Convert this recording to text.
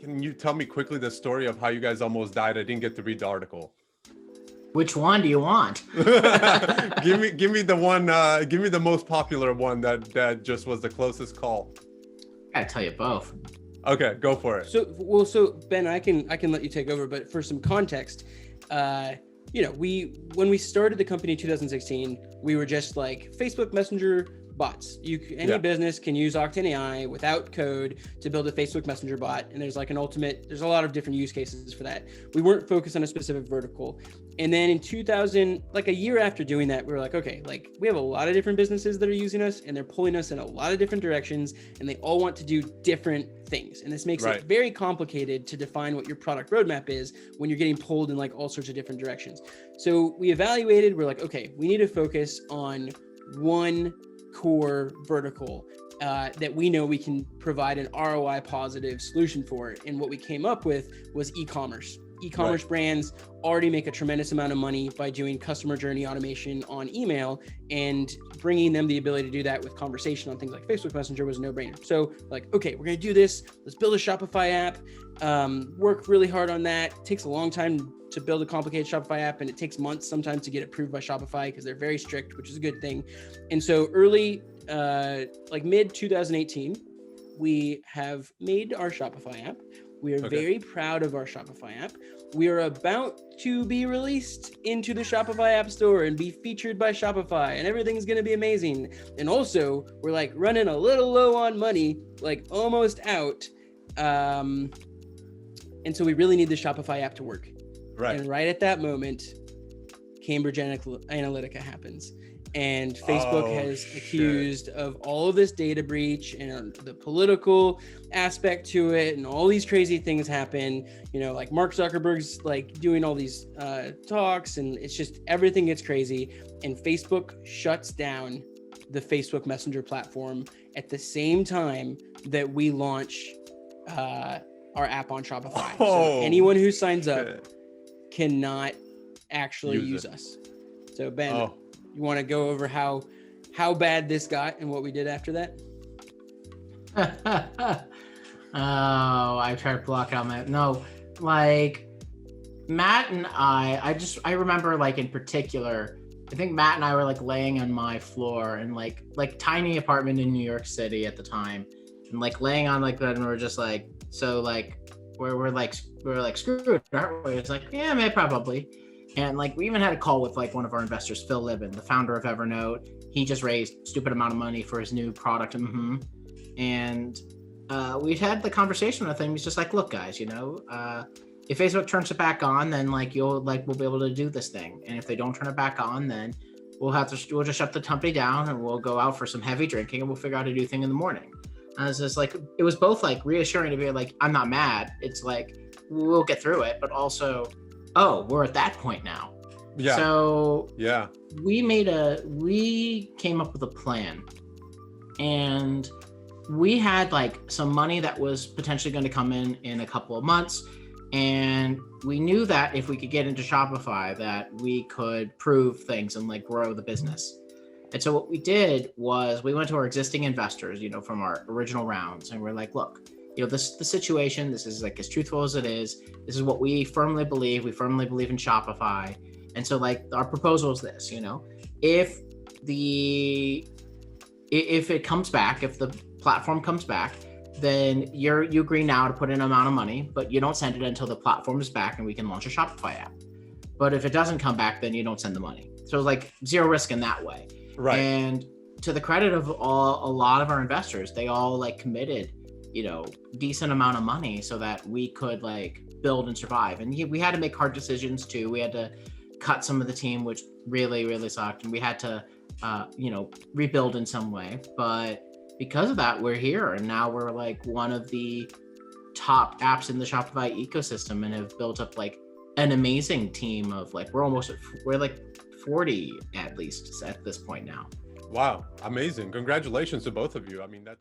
can you tell me quickly the story of how you guys almost died? I didn't get to read the article. Which one do you want? give me the one. Give me the most popular one that just was the closest call. I gotta tell you both. Okay, go for it. So Ben, I can let you take over, but for some context, when we started the company in 2016, we were just like Facebook Messenger bots. Any business can use Octane.ai without code to build a Facebook Messenger bot, and there's a lot of different use cases for that. We weren't focused on a specific vertical. And then in 2000, like a year after doing that, we were like, okay, like we have a lot of different businesses that are using us, and they're pulling us in a lot of different directions, and they all want to do different things. And this makes it very complicated to define what your product roadmap is when you're getting pulled in like all sorts of different directions. So we evaluated, we're like, okay, we need to focus on one core vertical that we know we can provide an ROI positive solution for. And what we came up with was e-commerce. E-commerce brands already make a tremendous amount of money by doing customer journey automation on email, and bringing them the ability to do that with conversation on things like Facebook Messenger was a no-brainer. So like, okay, we're going to do this. Let's build a Shopify app, work really hard on that. It takes a long time to build a complicated Shopify app, and it takes months sometimes to get approved by Shopify because they're very strict, which is a good thing. And so mid 2018, we have made our Shopify app. We are very proud of our Shopify app. We are about to be released into the Shopify App Store and be featured by Shopify, and everything's going to be amazing. And also, we're like running a little low on money, like almost out. And so we really need the Shopify app to work. Right. And right at that moment, Cambridge Analytica happens. And Facebook has accused of all of this data breach and the political aspect to it, and all these crazy things happen. Like Mark Zuckerberg's like doing all these talks, and it's just everything gets crazy. And Facebook shuts down the Facebook Messenger platform at the same time that we launch our app on Shopify. So anyone who signs up cannot actually use us. So Ben, you want to go over how bad this got and what we did after that? I tried to block out like Matt and I remember like in particular, I think Matt and I were like laying on my floor in like tiny apartment in New York City at the time, and like laying on like that, and we're just like, so like we're like screwed, aren't we? It's like, yeah, maybe probably. And like we even had a call with like one of our investors, Phil Libin, the founder of Evernote. He just raised a stupid amount of money for his new product. And we had the conversation with him. He's just like, look, guys, if Facebook turns it back on, then we'll be able to do this thing. And if they don't turn it back on, then we'll just shut the company down, and we'll go out for some heavy drinking, and we'll figure out how to do thing in the morning. And it's just like, it was both like reassuring to be like, I'm not mad. It's like, we'll get through it, but also, we're at that point now. Yeah. So we came up with a plan, and we had like some money that was potentially going to come in a couple of months. And we knew that if we could get into Shopify, that we could prove things and like grow the business. And so what we did was we went to our existing investors, from our original rounds, and we're like, look, this is the situation. This is like as truthful as it is. This is what we firmly believe. We firmly believe in Shopify. And so like our proposal is this, if it comes back, if the platform comes back, then you agree now to put in an amount of money, but you don't send it until the platform is back and we can launch a Shopify app. But if it doesn't come back, then you don't send the money. So like zero risk in that way. Right. And to the credit of a lot of our investors, they all like committed, decent amount of money so that we could like build and survive. And we had to make hard decisions too. We had to cut some of the team, which really, really sucked. And we had to, rebuild in some way. But because of that, we're here. And now we're like one of the top apps in the Shopify ecosystem, and have built up like an amazing team of like, we're like 40 at least at this point now. Wow. Amazing. Congratulations to both of you. I mean, that